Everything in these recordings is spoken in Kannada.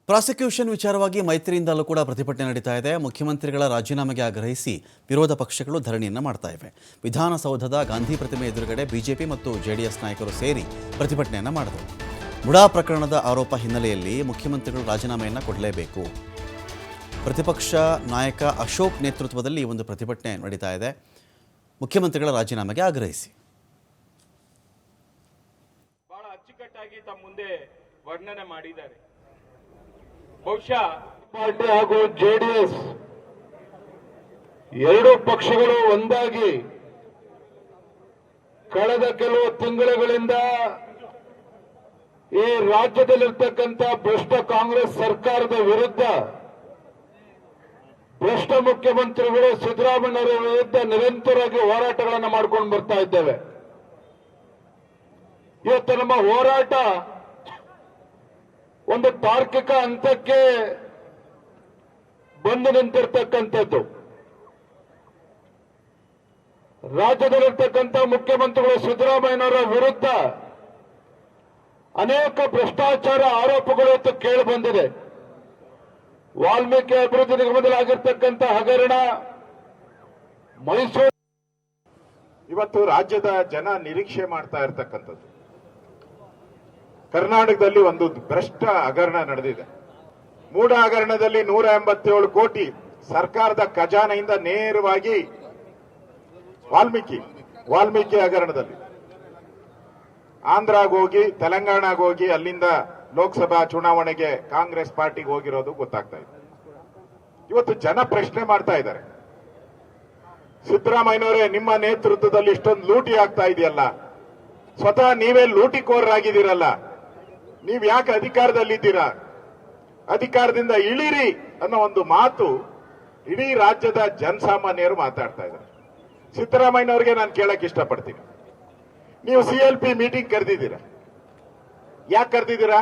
ಪ್ರಾಸಿಕ್ಯೂಷನ್ ವಿಚಾರವಾಗಿ ಮೈತ್ರಿಯಿಂದಲೂ ಕೂಡ ಪ್ರತಿಭಟನೆ ನಡೀತಾ ಇದೆ. ಮುಖ್ಯಮಂತ್ರಿಗಳ ರಾಜೀನಾಮೆಗೆ ಆಗ್ರಹಿಸಿ ವಿರೋಧ ಪಕ್ಷಗಳು ಧರಣಿಯನ್ನು ಮಾಡ್ತಾ ಇವೆ. ವಿಧಾನಸೌಧದ ಗಾಂಧಿ ಪ್ರತಿಮೆ ಎದುರುಗಡೆ ಬಿಜೆಪಿ ಮತ್ತು ಜೆಡಿಎಸ್ ನಾಯಕರು ಸೇರಿ ಪ್ರತಿಭಟನೆಯನ್ನು ಮಾಡಿದರು. ಮುಡಾ ಪ್ರಕರಣದ ಆರೋಪ ಹಿನ್ನೆಲೆಯಲ್ಲಿ ಮುಖ್ಯಮಂತ್ರಿಗಳು ರಾಜೀನಾಮೆಯನ್ನು ಕೊಡಲೇಬೇಕು. ಪ್ರತಿಪಕ್ಷ ನಾಯಕ ಅಶೋಕ್ ನೇತೃತ್ವದಲ್ಲಿ ಈ ಒಂದು ಪ್ರತಿಭಟನೆ ನಡೀತಾ ಇದೆ. ಮುಖ್ಯಮಂತ್ರಿಗಳ ರಾಜೀನಾಮೆಗೆ ಆಗ್ರಹಿಸಿ ಬಹಳ ಅಚ್ಚುಕಟ್ಟಾಗಿ ತಮ್ಮ ಮುಂದೆ ವರ್ಣನೆ ಮಾಡಿದ್ದಾರೆ. ಬಹುಶಃ ಪಾರ್ಟಿ ಹಾಗೂ ಜೆಡಿಎಸ್ ಎರಡೂ ಪಕ್ಷಗಳು ಒಂದಾಗಿ ಕಳೆದ ಕೆಲವು ತಿಂಗಳುಗಳಿಂದ ಈ ರಾಜ್ಯದಲ್ಲಿರ್ತಕ್ಕಂಥ ಭ್ರಷ್ಟ ಕಾಂಗ್ರೆಸ್ ಸರ್ಕಾರದ ವಿರುದ್ಧ ಭ್ರಷ್ಟ ಮುಖ್ಯಮಂತ್ರಿಗಳು ಸಿದ್ದರಾಮಯ್ಯರ ವಿರುದ್ಧ ನಿರಂತರವಾಗಿ ಹೋರಾಟಗಳನ್ನು ಮಾಡಿಕೊಂಡು ಬರ್ತಾ ಇದ್ದೇವೆ. ಇವತ್ತು ನಮ್ಮ ಹೋರಾಟ ಒಂದು ತಾರ್ಕಿಕ ಹಂತಕ್ಕೆ ಬಂದು ನಿಂತಿರ್ತಕ್ಕಂಥದ್ದು. ರಾಜ್ಯದಲ್ಲಿರ್ತಕ್ಕಂಥ ಮುಖ್ಯಮಂತ್ರಿಗಳು ಸಿದ್ದರಾಮಯ್ಯನವರ ವಿರುದ್ಧ ಅನೇಕ ಭ್ರಷ್ಟಾಚಾರ ಆರೋಪಗಳು ಇವತ್ತು ಕೇಳಿ ಬಂದಿದೆ. ವಾಲ್ಮೀಕಿ ಅಭಿವೃದ್ಧಿ ನಿಗಮದಲ್ಲಿ ಆಗಿರ್ತಕ್ಕಂಥ ಹಗರಣ, ಮೈಸೂರು ಇವತ್ತು ರಾಜ್ಯದ ಜನ ನಿರೀಕ್ಷೆ ಮಾಡ್ತಾ ಇರತಕ್ಕಂಥದ್ದು. ಕರ್ನಾಟಕದಲ್ಲಿ ಒಂದು ಭ್ರಷ್ಟ ಹಗರಣ ನಡೆದಿದೆ. ಮೂಡ ಹಗರಣದಲ್ಲಿ 187 ಕೋಟಿ ಸರ್ಕಾರದ ಖಜಾನೆಯಿಂದ ನೇರವಾಗಿ ವಾಲ್ಮೀಕಿ ಹಗರಣದಲ್ಲಿ ಆಂಧ್ರಾಗ ಹೋಗಿ ತೆಲಂಗಾಣಗೆ ಹೋಗಿ ಅಲ್ಲಿಂದ ಲೋಕಸಭಾ ಚುನಾವಣೆಗೆ ಕಾಂಗ್ರೆಸ್ ಪಾರ್ಟಿಗೆ ಹೋಗಿರೋದು ಗೊತ್ತಾಗ್ತಾ ಇದೆ. ಇವತ್ತು ಜನ ಪ್ರಶ್ನೆ ಮಾಡ್ತಾ ಇದ್ದಾರೆ, ಸಿದ್ದರಾಮಯ್ಯನವರೇ ನಿಮ್ಮ ನೇತೃತ್ವದಲ್ಲಿ ಇಷ್ಟೊಂದು ಲೂಟಿ ಆಗ್ತಾ ಇದೆಯಲ್ಲ, ಸ್ವತಃ ನೀವೇ ಲೂಟಿಕೋರರಾಗಿದ್ದೀರಲ್ಲ, ನೀವ್ ಯಾಕೆ ಅಧಿಕಾರದಲ್ಲಿದ್ದೀರಾ, ಅಧಿಕಾರದಿಂದ ಇಳಿರಿ ಅನ್ನೋ ಒಂದು ಮಾತು ಇಡೀ ರಾಜ್ಯದ ಜನಸಾಮಾನ್ಯರು ಮಾತಾಡ್ತಾ ಇದ್ದಾರೆ. ಸಿದ್ದರಾಮಯ್ಯನವರಿಗೆ ನಾನು ಕೇಳಕ್ ಇಷ್ಟಪಡ್ತೀನಿ, ನೀವು CLP ಮೀಟಿಂಗ್ ಕರೆದಿದ್ದೀರಾ, ಯಾಕೆ ಕರೆದಿದ್ದೀರಾ?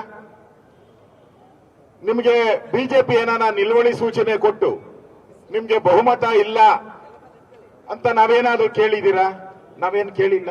ನಿಮ್ಗೆ ಬಿಜೆಪಿ ಏನಾನ ನಿಲುವಳಿ ಸೂಚನೆ ಕೊಟ್ಟು ನಿಮ್ಗೆ ಬಹುಮತ ಇಲ್ಲ ಅಂತ ನಾವೇನಾದ್ರೂ ಕೇಳಿದ್ದೀರಾ? ನಾವೇನು ಕೇಳಿಲ್ಲ.